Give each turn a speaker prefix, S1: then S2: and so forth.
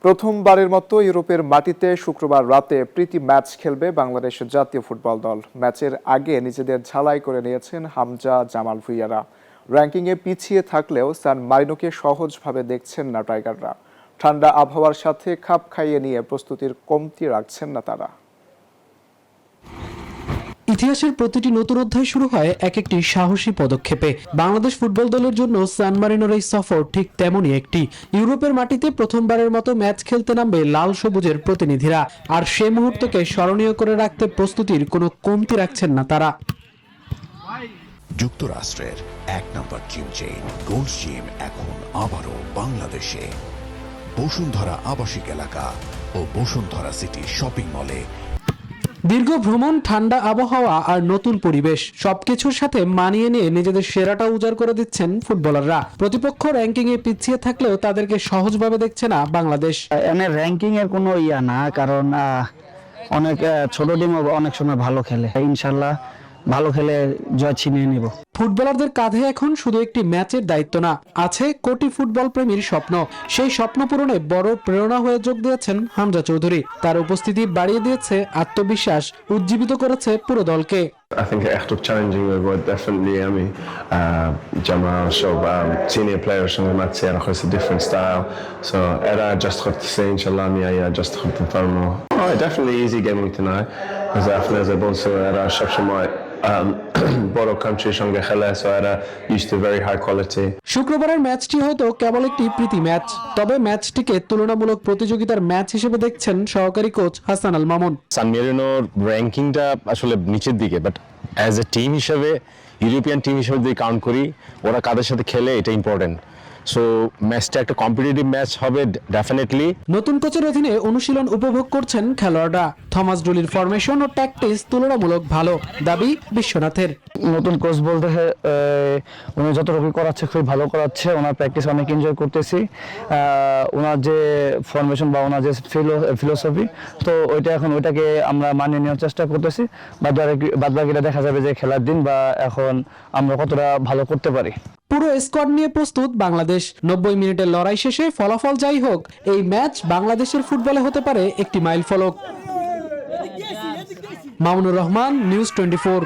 S1: প্রথমবারের মতো ইউরোপের মাটিতে শুক্রবার রাতে প্রীতি ম্যাচ খেলবে বাংলাদেশ জাতীয় ফুটবল দল। ম্যাচের আগে নিজেদের ঝালাই করে নিয়েছেন হামজা জামাল ভুঁইয়ারা। র্যাঙ্কিংয়ে পিছিয়ে থাকলেও সান মারিনোকে সহজভাবে দেখছেন না টাইগাররা। ঠান্ডা আবহাওয়ার সাথে খাপ খাইয়ে নিয়ে প্রস্তুতির কমতি রাখছেন না তারা।
S2: ইতিহাসের প্রতিটি নতুন অধ্যায় শুরু হয় এক একটি সাহসী পদক্ষেপে। বাংলাদেশ ফুটবল দলের জন্য সান মারিনোর এই সফর ঠিক তেমনই একটি। ইউরোপের মাটিতে প্রথমবারের মতো ম্যাচ খেলতে নামবে লাল সবুজের প্রতিনিধিরা, আর সে মুহূর্তকে স্মরণীয় করে রাখতে প্রস্তুতির কোনো কমতি রাখছেন না তারা।
S3: যুক্তরাষ্ট্রের এক নম্বর জিম চেইন গোল্ড জিম এখন আবারও বাংলাদেশে। বসুন্ধরা আবাসিক এলাকা ও বসুন্ধরা সিটি শপিং মলে।
S2: দীর্ঘ ভ্রমণ, ঠান্ডা আবহাওয়া আর নতুন পরিবেশ সবকিছুর সাথে মানিয়ে নিয়ে নিজেদের সেরাটা উজাড় করে দিচ্ছেন ফুটবলাররা। প্রতিপক্ষ র্যাঙ্কিং এ পিছিয়ে থাকলেও তাদেরকে সহজভাবে দেখছে না বাংলাদেশ।
S4: র্যাঙ্কিং এর কোনো না, কারণ অনেক ছোট টিম অনেক সময় ভালো খেলে। ইনশাল্লাহ ভালো খেলে জয় ছিনিয়ে নিব।
S2: ফুটবলারদের কাঁধে এখন শুধু একটি ম্যাচের দায়িত্ব না, আছে কোটি ফুটবল প্রেমীর স্বপ্ন। সেই স্বপ্ন পূরণে বড় প্রেরণা হয়ে যোগ দিয়েছেন হামজা চৌধুরী। তার উপস্থিতি বাড়িয়ে দিয়েছে আত্মবিশ্বাস, উজ্জীবিত করেছে পুরো দলকে।
S5: I think echt ook challenging wordt definitely Emi Jamal সব senior players সঙ্গে ম্যাচ এর হচ্ছে different style, so এরা just করতে say inshallah আমি just করতে পারবো। Definitely easy game tonight because after as a বলছো এরা সবসময় বড় কান্ট্রির সঙ্গে খেলে, so এরা used to very high quality।
S2: শুক্রবারের ম্যাচটি হয়তো কেবল একটি প্রীতি ম্যাচ, তবে ম্যাচটিকে তুলনামূলক প্রতিযোগিতার ম্যাচ হিসেবে দেখছেন সহকারী কোচ হাসান আল মামুন।
S6: সান মারিনোর র্যাঙ্কিংটা আসলে নিচের দিকে, বাট অ্যাজ এ টিম হিসেবে, ইউরোপিয়ান টিম হিসেবে যদি কাউন্ট করি, ওরা কাদের সাথে খেলে এটা ইম্পর্টেন্ট। সো ম্যাচটা একটা কম্পিটিটিভ ম্যাচ হবে ডেফিনেটলি।
S2: নতুন কোচের অধীনে অনুশীলন উপভোগ করছেন খেলোয়াড়রা। থমাস ডুলির ফরমেশন ও ট্যাকটিক্স তুলনামূলক ভালো, দাবি বিশ্বনাথের।
S4: নতুন কোচ বলতে উনি যতটুকু করাচ্ছে খুবই ভালো করাচ্ছে। ওনার প্র্যাকটিস অনেক এনজয় করতেছি। ওনার যে ফরমেশন বা ওনার যে ফিলোসফি, তো ওইটাকে আমরা মানিয়ে নেওয়ার চেষ্টা করতেছি। বাদবাকিটা দেখা যাবে যে খেলার দিন বা এখন আমরা কতটা ভালো করতে পারি।
S2: পুরো স্কোয়াড নিয়ে প্রস্তুত বাংলাদেশ। 90 মিনিটের লড়াই শেষে ফলাফল যাই হোক, এই ম্যাচ বাংলাদেশের ফুটবলে হতে পারে একটি মাইলফলক। মামুনুর রহমান, নিউজ 24।